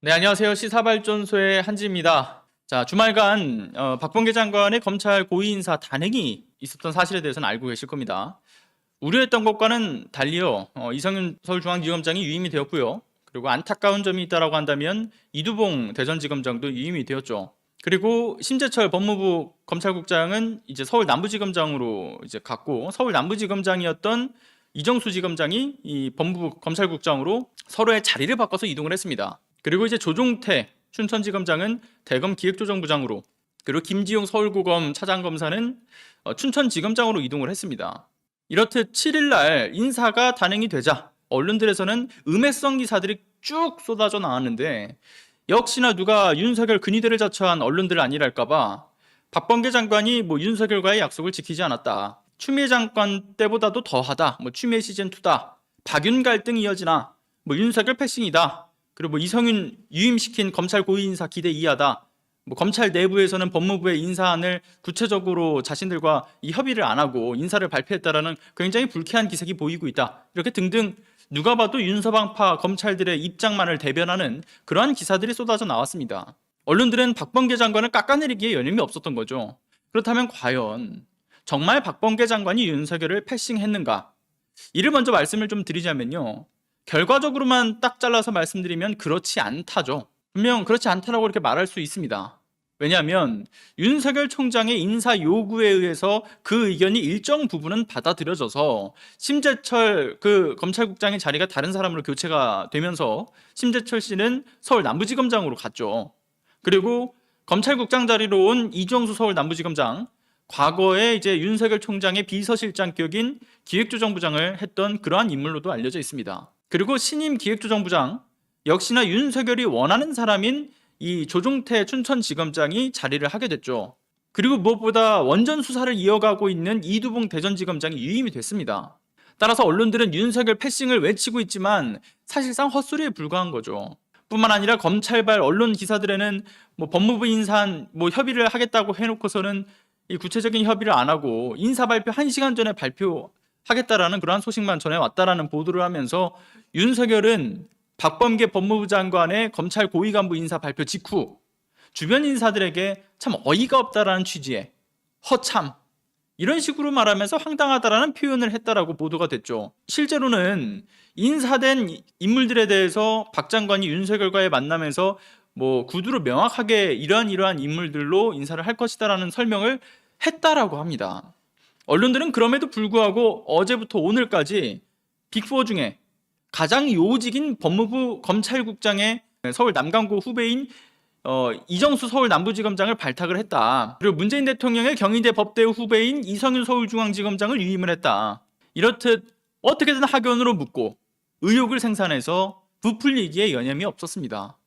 네, 안녕하세요. 시사발전소의 한지입니다. 자, 주말간 박범계 장관의 검찰 고위인사 단행이 있었던 사실에 대해서는 알고 계실 겁니다. 우려했던 것과는 달리요. 이성윤 서울중앙지검장이 유임이 되었고요. 그리고 안타까운 점이 있다라고 한다면 이두봉 대전지검장도 유임이 되었죠. 그리고 심재철 법무부 검찰국장은 이제 서울 남부지검장으로 이제 갔고, 서울 남부지검장이었던 이정수 지검장이 이 법무부 검찰국장으로 서로의 자리를 바꿔서 이동을 했습니다. 그리고 이제 조종태 춘천지검장은 대검 기획조정부장으로, 그리고 김지용 서울고검 차장검사는 춘천지검장으로 이동을 했습니다. 이렇듯 7일 날 인사가 단행이 되자 언론들에서는 음해성 기사들이 쭉 쏟아져 나왔는데, 역시나 누가 윤석열 근위대를 자처한 언론들 아니랄까봐 박범계 장관이 윤석열과의 약속을 지키지 않았다, 추미애 장관 때보다도 더하다, 추미애 시즌2다, 박윤 갈등이 이어지나, 윤석열 패싱이다, 그리고 이성윤 유임시킨 검찰 고위인사 기대 이하다, 검찰 내부에서는 법무부의 인사안을 구체적으로 자신들과 이 협의를 안 하고 인사를 발표했다라는 굉장히 불쾌한 기색이 보이고 있다, 이렇게 등등 누가 봐도 윤서방파 검찰들의 입장만을 대변하는 그러한 기사들이 쏟아져 나왔습니다. 언론들은 박범계 장관을 깎아내리기에 여념이 없었던 거죠. 그렇다면 과연 정말 박범계 장관이 윤석열을 패싱했는가? 이를 먼저 말씀을 좀 드리자면요, 결과적으로만 딱 잘라서 말씀드리면 그렇지 않다죠. 분명 그렇지 않다라고 이렇게 말할 수 있습니다. 왜냐하면 윤석열 총장의 인사 요구에 의해서 그 의견이 일정 부분은 받아들여져서 심재철 그 검찰국장의 자리가 다른 사람으로 교체가 되면서 심재철 씨는 서울 남부지검장으로 갔죠. 그리고 검찰국장 자리로 온 이정수 서울 남부지검장, 과거에 이제 윤석열 총장의 비서실장격인 기획조정부장을 했던 그러한 인물로도 알려져 있습니다. 그리고 신임 기획조정부장, 역시나 윤석열이 원하는 사람인 이 조종태 춘천지검장이 자리를 하게 됐죠. 그리고 무엇보다 원전 수사를 이어가고 있는 이두봉 대전지검장이 유임이 됐습니다. 따라서 언론들은 윤석열 패싱을 외치고 있지만 사실상 헛소리에 불과한 거죠. 뿐만 아니라 검찰발 언론 기사들에는 법무부 인사안 협의를 하겠다고 해놓고서는 이 구체적인 협의를 안 하고 인사 발표 1시간 전에 발표하겠다라는 그러한 소식만 전해왔다라는 보도를 하면서 윤석열은 박범계 법무부 장관의 검찰 고위 간부 인사 발표 직후 주변 인사들에게 참 어이가 없다라는 취지의 허참, 이런 식으로 말하면서 황당하다라는 표현을 했다라고 보도가 됐죠. 실제로는 인사된 인물들에 대해서 박 장관이 윤석열과의 만남에서 구두로 명확하게 이러한 인물들로 인사를 할 것이다라는 설명을 했다라고 합니다. 언론들은 그럼에도 불구하고 어제부터 오늘까지 빅4 중에 가장 요직인 법무부 검찰국장의 서울 남강구 후배인 이정수 서울 남부지검장을 발탁을 했다. 그리고 문재인 대통령의 경희대 법대 후배인 이성윤 서울중앙지검장을 유임을 했다. 이렇듯 어떻게든 학연으로 묻고 의혹을 생산해서 부풀리기에 여념이 없었습니다.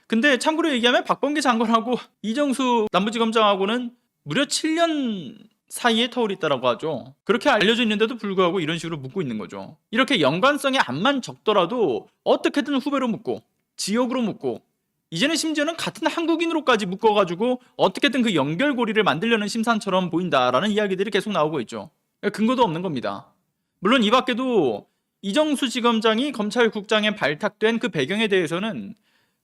근데 참고로 얘기하면 박범계 장관하고 이정수 남부지검장하고는 무려 7년 사이에 터울이 있다라고 하죠. 그렇게 알려져 있는데도 불구하고 이런 식으로 묻고 있는 거죠. 이렇게 연관성이 암만 적더라도 어떻게든 후배로 묻고 지역으로 묻고 이제는 심지어는 같은 한국인으로까지 묶어가지고 어떻게든 그 연결고리를 만들려는 심산처럼 보인다라는 이야기들이 계속 나오고 있죠. 근거도 없는 겁니다. 물론 이 밖에도 이정수 지검장이 검찰국장에 발탁된 그 배경에 대해서는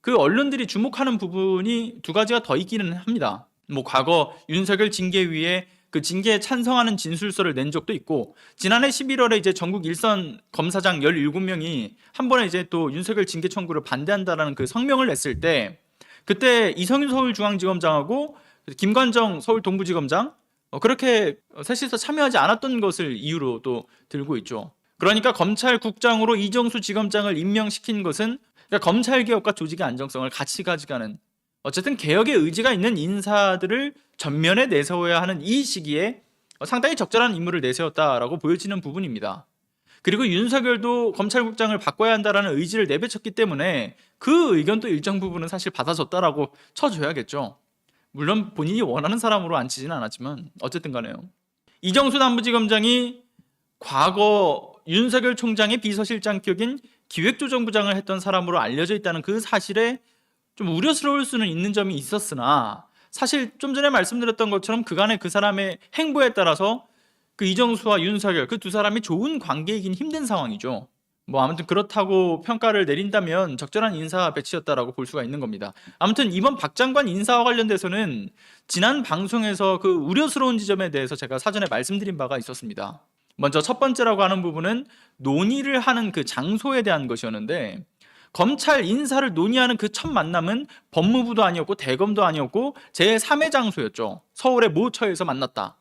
그 언론들이 주목하는 부분이 두 가지가 더 있기는 합니다. 과거 윤석열 징계위에 그 징계에 찬성하는 진술서를 낸 적도 있고, 지난해 11월에 이제 전국 일선 검사장 17명이 한 번에 이제 또 윤석열 징계 청구를 반대한다라는 그 성명을 냈을 때, 그때 이성윤 서울중앙지검장하고 김관정 서울 동부지검장 그렇게 셋이서 참여하지 않았던 것을 이유로 또 들고 있죠. 그러니까 검찰국장으로 이정수 지검장을 임명시킨 것은 검찰개혁과 조직의 안정성을 같이 가져가는, 어쨌든 개혁의 의지가 있는 인사들을 전면에 내세워야 하는 이 시기에 상당히 적절한 인물을 내세웠다라고 보여지는 부분입니다. 그리고 윤석열도 검찰국장을 바꿔야 한다라는 의지를 내비쳤기 때문에 그 의견도 일정 부분은 사실 받아줬다라고 쳐줘야겠죠. 물론 본인이 원하는 사람으로 앉히지는 않았지만 어쨌든 간에요. 이정수 남부지검장이 과거 윤석열 총장의 비서실장격인 기획조정부장을 했던 사람으로 알려져 있다는 그 사실에 좀 우려스러울 수는 있는 점이 있었으나, 사실 좀 전에 말씀드렸던 것처럼 그간의 그 사람의 행보에 따라서 그 이정수와 윤석열 그 두 사람이 좋은 관계이긴 힘든 상황이죠. 뭐 아무튼 그렇다고 평가를 내린다면 적절한 인사 배치였다라고 볼 수가 있는 겁니다. 아무튼 이번 박 장관 인사와 관련돼서는 지난 방송에서 그 우려스러운 지점에 대해서 제가 사전에 말씀드린 바가 있었습니다. 먼저 첫 번째라고 하는 부분은 논의를 하는 그 장소에 대한 것이었는데, 검찰 인사를 논의하는 그 첫 만남은 법무부도 아니었고 대검도 아니었고 제3의 장소였죠. 서울의 모처에서 만났다.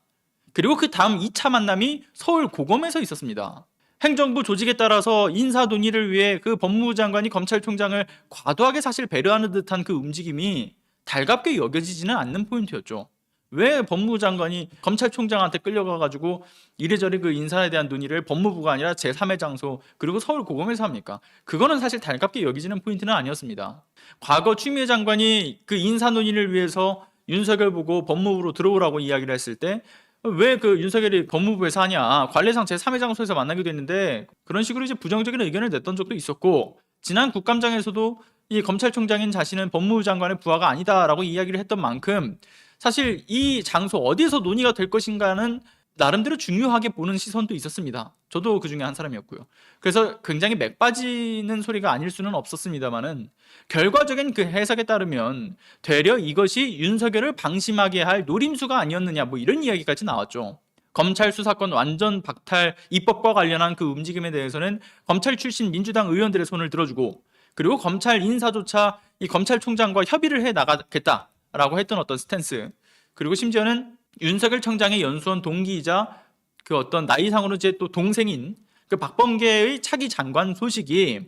그리고 그 다음 2차 만남이 서울 고검에서 있었습니다. 행정부 조직에 따라서 인사 논의를 위해 그 법무부 장관이 검찰총장을 과도하게 사실 배려하는 듯한 그 움직임이 달갑게 여겨지지는 않는 포인트였죠. 왜 법무부 장관이 검찰총장한테 끌려가가지고 이래저래 그 인사에 대한 논의를 법무부가 아니라 제3의 장소 그리고 서울 고검에서 합니까? 그거는 사실 달갑게 여기지는 포인트는 아니었습니다. 과거 추미애 장관이 그 인사 논의를 위해서 윤석열 보고 법무부로 들어오라고 이야기를 했을 때 왜 그 윤석열이 법무부에서 하냐, 관례상 제3의 장소에서 만나기도 했는데 그런 식으로 이제 부정적인 의견을 냈던 적도 있었고, 지난 국감장에서도 이 검찰총장인 자신은 법무부 장관의 부하가 아니다라고 이야기를 했던 만큼 사실 이 장소 어디에서 논의가 될 것인가는 나름대로 중요하게 보는 시선도 있었습니다. 저도 그 중에 한 사람이었고요. 그래서 굉장히 맥 빠지는 소리가 아닐 수는 없었습니다만은 결과적인 그 해석에 따르면 되려 이것이 윤석열을 방심하게 할 노림수가 아니었느냐, 뭐 이런 이야기까지 나왔죠. 검찰 수사권 완전 박탈 입법과 관련한 그 움직임에 대해서는 검찰 출신 민주당 의원들의 손을 들어주고, 그리고 검찰 인사조차 이 검찰총장과 협의를 해 나가겠다라고 했던 어떤 스탠스, 그리고 심지어는 윤석열 청장의 연수원 동기이자 그 어떤 나이상으로 이제 또 동생인 그 박범계의 차기 장관 소식이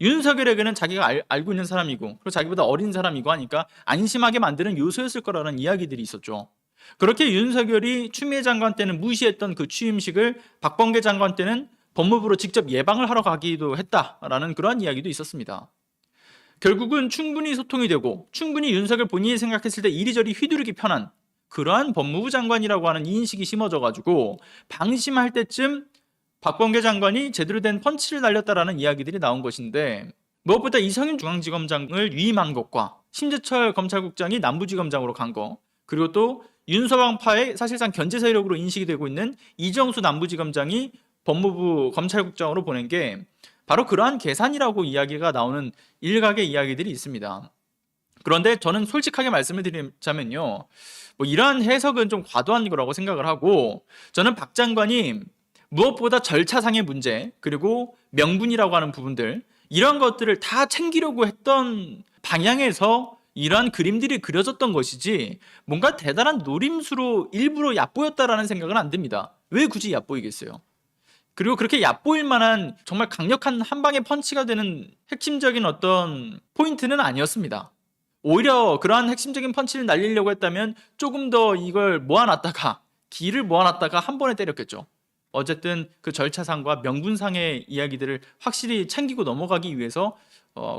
윤석열에게는 자기가 알고 있는 사람이고 그리고 자기보다 어린 사람이고 하니까 안심하게 만드는 요소였을 거라는 이야기들이 있었죠. 그렇게 윤석열이 추미애 장관 때는 무시했던 그 취임식을 박범계 장관 때는 법무부로 직접 예방을 하러 가기도 했다라는 그러한 이야기도 있었습니다. 결국은 충분히 소통이 되고 충분히 윤석열 본인이 생각했을 때 이리저리 휘두르기 편한 그러한 법무부 장관이라고 하는 인식이 심어져가지고 방심할 때쯤 박범계 장관이 제대로 된 펀치를 날렸다라는 이야기들이 나온 것인데, 무엇보다 이성윤 중앙지검장을 위임한 것과 심재철 검찰국장이 남부지검장으로 간 거, 그리고 또 윤서방파의 사실상 견제 세력으로 인식이 되고 있는 이정수 남부지검장이 법무부 검찰국장으로 보낸 게 바로 그러한 계산이라고 이야기가 나오는 일각의 이야기들이 있습니다. 그런데 저는 솔직하게 말씀을 드리자면요, 뭐 이러한 해석은 좀 과도한 거라고 생각을 하고, 저는 박 장관이 무엇보다 절차상의 문제 그리고 명분이라고 하는 부분들, 이런 것들을 다 챙기려고 했던 방향에서 이러한 그림들이 그려졌던 것이지 뭔가 대단한 노림수로 일부러 얕보였다라는 생각은 안 듭니다. 왜 굳이 얕보이겠어요? 그리고 그렇게 얕보일 만한 정말 강력한 한 방의 펀치가 되는 핵심적인 어떤 포인트는 아니었습니다. 오히려 그러한 핵심적인 펀치를 날리려고 했다면 조금 더 이걸 모아놨다가, 기를 모아놨다가 한 번에 때렸겠죠. 어쨌든 그 절차상과 명분상의 이야기들을 확실히 챙기고 넘어가기 위해서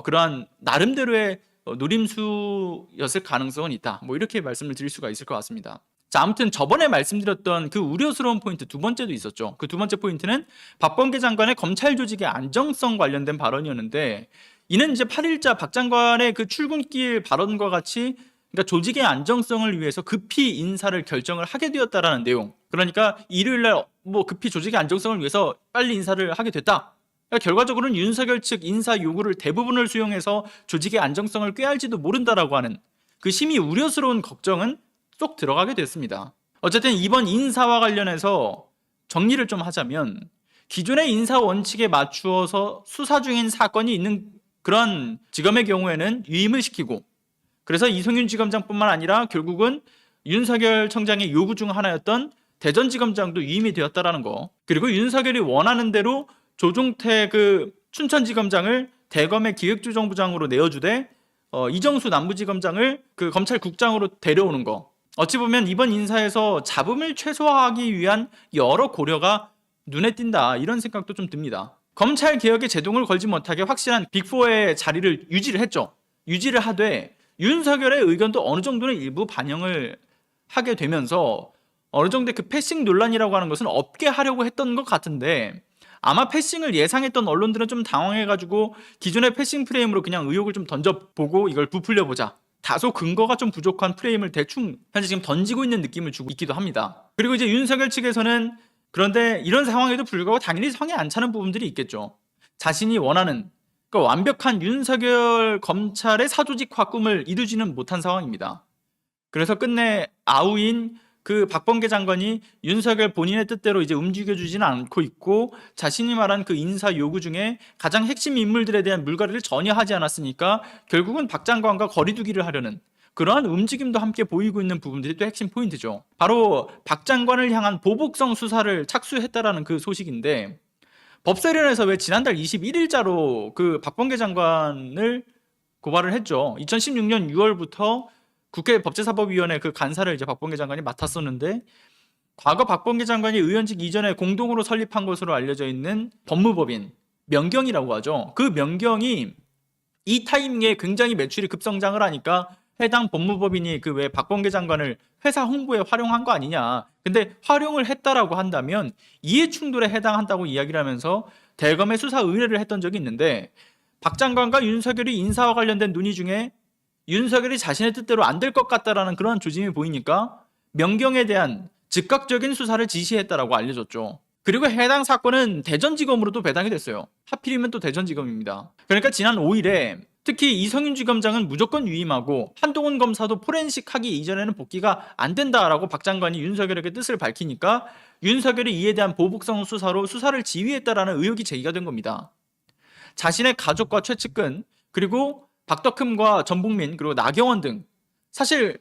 그러한 나름대로의 노림수였을 가능성은 있다, 뭐 이렇게 말씀을 드릴 수가 있을 것 같습니다. 자, 아무튼 저번에 말씀드렸던 그 우려스러운 포인트 두 번째도 있었죠. 그 두 번째 포인트는 박범계 장관의 검찰 조직의 안정성 관련된 발언이었는데, 이는 이제 8일자 박 장관의 그 출근길 발언과 같이 그러니까 조직의 안정성을 위해서 급히 인사를 결정을 하게 되었다라는 내용. 그러니까 일요일날 뭐 급히 조직의 안정성을 위해서 빨리 인사를 하게 됐다. 그러니까 결과적으로는 윤석열 측 인사 요구를 대부분을 수용해서 조직의 안정성을 꾀할지도 모른다라고 하는 그 심히 우려스러운 걱정은 쏙 들어가게 됐습니다. 어쨌든 이번 인사와 관련해서 정리를 좀 하자면, 기존의 인사 원칙에 맞추어서 수사 중인 사건이 있는 그런 지검의 경우에는 유임을 시키고, 그래서 이성윤 지검장뿐만 아니라 결국은 윤석열 청장의 요구 중 하나였던 대전지검장도 유임이 되었다라는 거, 그리고 윤석열이 원하는 대로 조종태 그 춘천지검장을 대검의 기획조정부장으로 내어주되 이정수 남부지검장을 그 검찰국장으로 데려오는 거, 어찌 보면 이번 인사에서 잡음을 최소화하기 위한 여러 고려가 눈에 띈다, 이런 생각도 좀 듭니다. 검찰 개혁에 제동을 걸지 못하게 확실한 빅4의 자리를 유지를 했죠. 유지를 하되 윤석열의 의견도 어느 정도는 일부 반영을 하게 되면서 어느 정도의 그 패싱 논란이라고 하는 것은 없게 하려고 했던 것 같은데, 아마 패싱을 예상했던 언론들은 좀 당황해가지고 기존의 패싱 프레임으로 그냥 의혹을 좀 던져보고 이걸 부풀려보자, 다소 근거가 좀 부족한 프레임을 대충 현재 지금 던지고 있는 느낌을 주고 있기도 합니다. 그리고 이제 윤석열 측에서는 그런데 이런 상황에도 불구하고 당연히 성에 안 차는 부분들이 있겠죠. 자신이 원하는 완벽한 윤석열 검찰의 사조직화 꿈을 이루지는 못한 상황입니다. 그래서 끝내 아우인 그 박범계 장관이 윤석열 본인의 뜻대로 이제 움직여주지는 않고 있고, 자신이 말한 그 인사 요구 중에 가장 핵심 인물들에 대한 물갈이를 전혀 하지 않았으니까 결국은 박 장관과 거리두기를 하려는 그러한 움직임도 함께 보이고 있는 부분들이 또 핵심 포인트죠. 바로 박 장관을 향한 보복성 수사를 착수했다라는 그 소식인데, 법사위원회에서 왜 지난달 21일자로 그 박범계 장관을 고발을 했죠. 2016년 6월부터 국회 법제사법위원회 그 간사를 이제 박범계 장관이 맡았었는데, 과거 박범계 장관이 의원직 이전에 공동으로 설립한 것으로 알려져 있는 법무법인 명경이라고 하죠. 그 명경이 이 타이밍에 굉장히 매출이 급성장을 하니까 해당 법무법인이 그 왜 박범계 장관을 회사 홍보에 활용한 거 아니냐. 근데 활용을 했다라고 한다면 이해충돌에 해당한다고 이야기를 하면서 대검에 수사 의뢰를 했던 적이 있는데, 박 장관과 윤석열이 인사와 관련된 논의 중에 윤석열이 자신의 뜻대로 안 될 것 같다라는 그런 조짐이 보이니까 명경에 대한 즉각적인 수사를 지시했다라고 알려졌죠. 그리고 해당 사건은 대전지검으로도 배당이 됐어요. 하필이면 또 대전지검입니다. 그러니까 지난 5일에 특히 이성윤 지검장은 무조건 위임하고 한동훈 검사도 포렌식 하기 이전에는 복귀가 안 된다라고 박 장관이 윤석열에게 뜻을 밝히니까 윤석열이 이에 대한 보복성 수사로 수사를 지휘했다라는 의혹이 제기가 된 겁니다. 자신의 가족과 최측근, 그리고 박덕흠과 전북민, 그리고 나경원 등 사실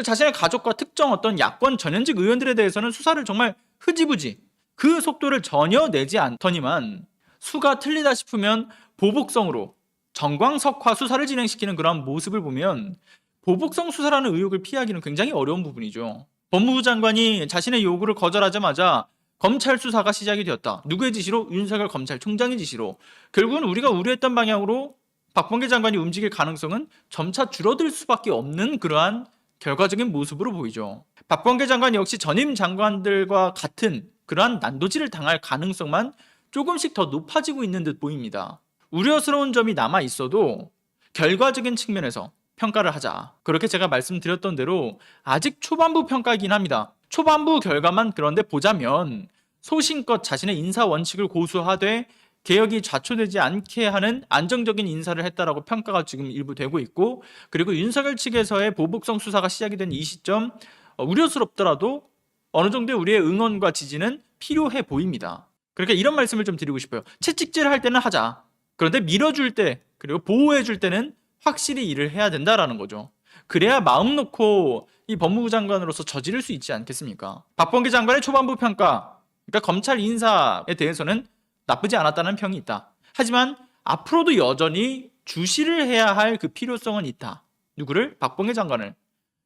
자신의 가족과 특정 어떤 야권 전현직 의원들에 대해서는 수사를 정말 흐지부지 그 속도를 전혀 내지 않더니만, 수가 틀리다 싶으면 보복성으로 정광석화 수사를 진행시키는 그런 모습을 보면 보복성 수사라는 의혹을 피하기는 굉장히 어려운 부분이죠. 법무부 장관이 자신의 요구를 거절하자마자 검찰 수사가 시작이 되었다. 누구의 지시로? 윤석열 검찰총장의 지시로. 결국은 우리가 우려했던 방향으로 박범계 장관이 움직일 가능성은 점차 줄어들 수밖에 없는 그러한 결과적인 모습으로 보이죠. 박범계 장관 역시 전임 장관들과 같은 그러한 난도질을 당할 가능성만 조금씩 더 높아지고 있는 듯 보입니다. 우려스러운 점이 남아 있어도 결과적인 측면에서 평가를 하자. 그렇게 제가 말씀드렸던 대로 아직 초반부 평가이긴 합니다. 초반부 결과만 그런데 보자면 소신껏 자신의 인사 원칙을 고수하되 개혁이 좌초되지 않게 하는 안정적인 인사를 했다라고 평가가 지금 일부 되고 있고, 그리고 윤석열 측에서의 보복성 수사가 시작이 된 이 시점 우려스럽더라도 어느 정도의 우리의 응원과 지지는 필요해 보입니다. 그러니까 이런 말씀을 좀 드리고 싶어요. 채찍질 할 때는 하자. 그런데 밀어줄 때, 그리고 보호해줄 때는 확실히 일을 해야 된다라는 거죠. 그래야 마음 놓고 이 법무부 장관으로서 저지를 수 있지 않겠습니까? 박범계 장관의 초반부 평가, 그러니까 검찰 인사에 대해서는 나쁘지 않았다는 평이 있다. 하지만 앞으로도 여전히 주시를 해야 할 그 필요성은 있다. 누구를? 박범계 장관을.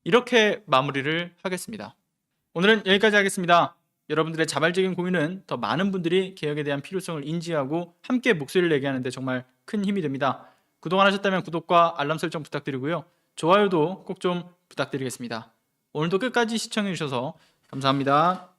이렇게 마무리를 하겠습니다. 오늘은 여기까지 하겠습니다. 여러분들의 자발적인 공유는 더 많은 분들이 개혁에 대한 필요성을 인지하고 함께 목소리를 내게 하는데 정말 큰 힘이 됩니다. 구독 안 하셨다면 구독과 알람 설정 부탁드리고요. 좋아요도 꼭 좀 부탁드리겠습니다. 오늘도 끝까지 시청해 주셔서 감사합니다.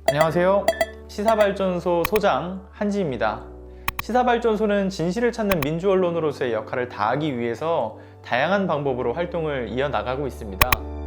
안녕하세요. 시사발전소 소장 한지입니다. 시사발전소는 진실을 찾는 민주언론으로서의 역할을 다하기 위해서 다양한 방법으로 활동을 이어나가고 있습니다.